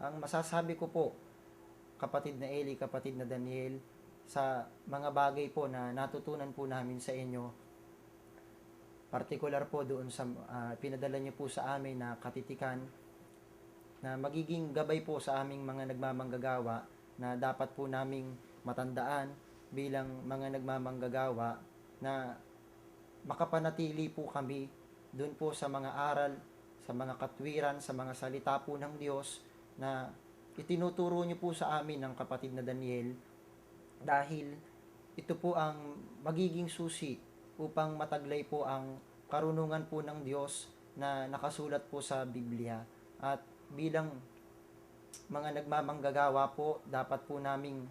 Ang masasabi ko po, kapatid na Eli, kapatid na Daniel, sa mga bagay po na natutunan po namin sa inyo, particular po doon sa pinadala niyo po sa amin na katitikan, na magiging gabay po sa aming mga nagmamanggagawa, na dapat po naming matandaan bilang mga nagmamanggagawa, na makapanatili po kami doon po sa mga aral, sa mga katwiran, sa mga salita po ng Diyos na itinuturo niyo po sa amin ng kapatid na Daniel, dahil ito po ang magiging susi upang mataglay po ang karunungan po ng Diyos na nakasulat po sa Biblia. At bilang mga nagmamanggagawa po, dapat po naming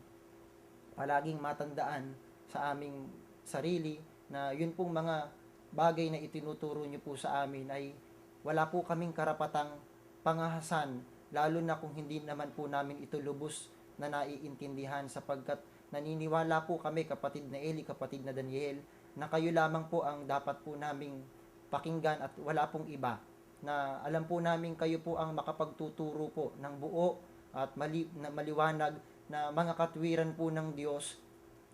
palaging matandaan sa aming sarili na yun pong mga bagay na itinuturo niyo po sa amin ay wala po kaming karapatang pangahasan, lalo na kung hindi naman po namin ito lubos na naiintindihan, sapagkat naniniwala po kami, kapatid na Eli, kapatid na Daniel, na kayo lamang po ang dapat po naming pakinggan at wala pong iba. Na alam po namin kayo po ang makapagtuturo po ng buo at maliwanag na mga katwiran po ng Diyos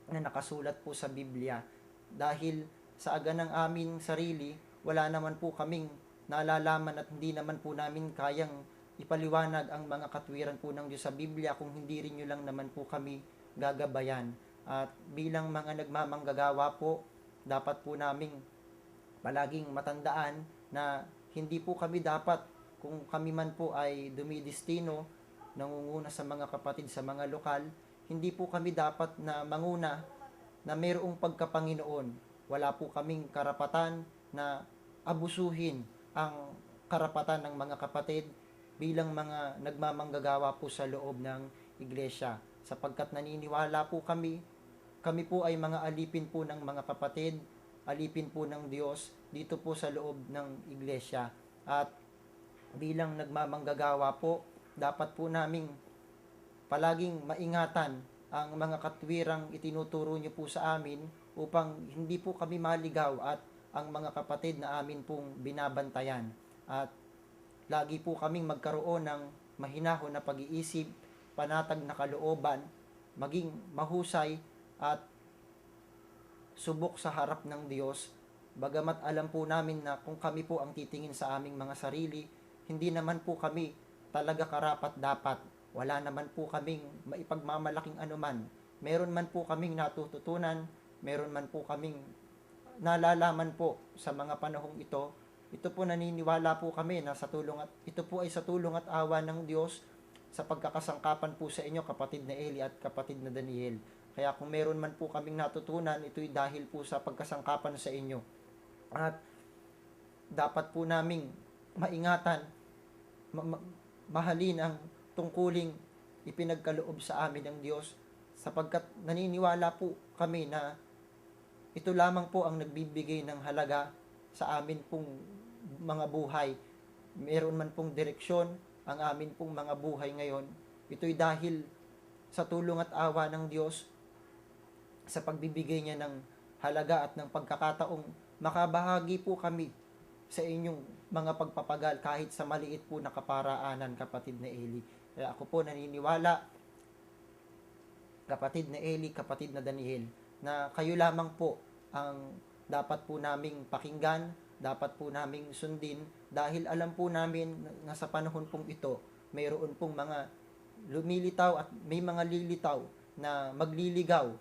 na nakasulat po sa Biblia. Dahil sa aga ng aming sarili, wala naman po kaming nalalaman at hindi naman po namin kayang ipaliwanag ang mga katwiran po ng Diyos sa Biblia kung hindi rin nyo lang naman po kami gagabayan. At bilang mga nagmamanggagawa po, dapat po naming palaging matandaan na hindi po kami dapat, kung kami man po ay dumidestino, nangunguna sa mga kapatid sa mga lokal, hindi po kami dapat na manguna na mayroong pagkapanginoon. Wala po kaming karapatan na abusuhin ang karapatan ng mga kapatid bilang mga nagmamanggagawa po sa loob ng iglesia. Sapagkat naniniwala po kami po ay mga alipin po ng mga kapatid, alipin po ng Diyos dito po sa loob ng iglesia. At bilang nagmamanggagawa po, dapat po naming palaging maingatan ang mga katwirang itinuturo niyo po sa amin upang hindi po kami maligaw at ang mga kapatid na amin pong binabantayan. At lagi po kaming magkaroon ng mahinahon na pag-iisip, panatag na kalooban, maging mahusay at subok sa harap ng Diyos. Bagamat alam po namin na kung kami po ang titingin sa aming mga sarili, hindi naman po kami talaga karapat dapat. Wala naman po kaming maipagmamalaking anuman. Meron man po kaming natututunan, meron man po kaming nalalaman po sa mga panahong ito. Ito po naniniwala po kami na ito po ay sa tulong at awa ng Diyos sa pagkakasangkapan po sa inyo, kapatid na Eli at kapatid na Daniel. Kaya kung meron man po kaming natutunan, ito'y dahil po sa pagkasangkapan sa inyo. At dapat po naming maingatan, mahalin ang tungkuling ipinagkaloob sa amin ng Diyos, sapagkat naniniwala po kami na ito lamang po ang nagbibigay ng halaga sa amin pong mga buhay. Meron man pong direksyon ang amin pong mga buhay ngayon, ito'y dahil sa tulong at awa ng Diyos, sa pagbibigay niya ng halaga at ng pagkakataong makabahagi po kami sa inyong mga pagpapagal kahit sa maliit po na kaparaanan, kapatid na Eli. Kaya ako po naniniwala, kapatid na Eli, kapatid na Daniel, na kayo lamang po ang dapat po naming pakinggan, dapat po naming sundin, dahil alam po namin na sa panahon pong ito, mayroon pong mga lumilitaw at may mga lilitaw na magliligaw,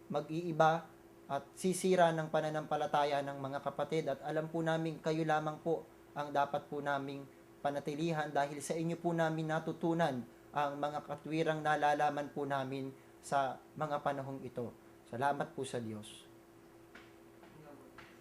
mag-iiba at sisira ng pananampalataya ng mga kapatid. At alam po namin kayo lamang po ang dapat po naming panatilihan, dahil sa inyo po namin natutunan ang mga katwirang nalalaman po namin sa mga panahong ito. Salamat po sa Diyos.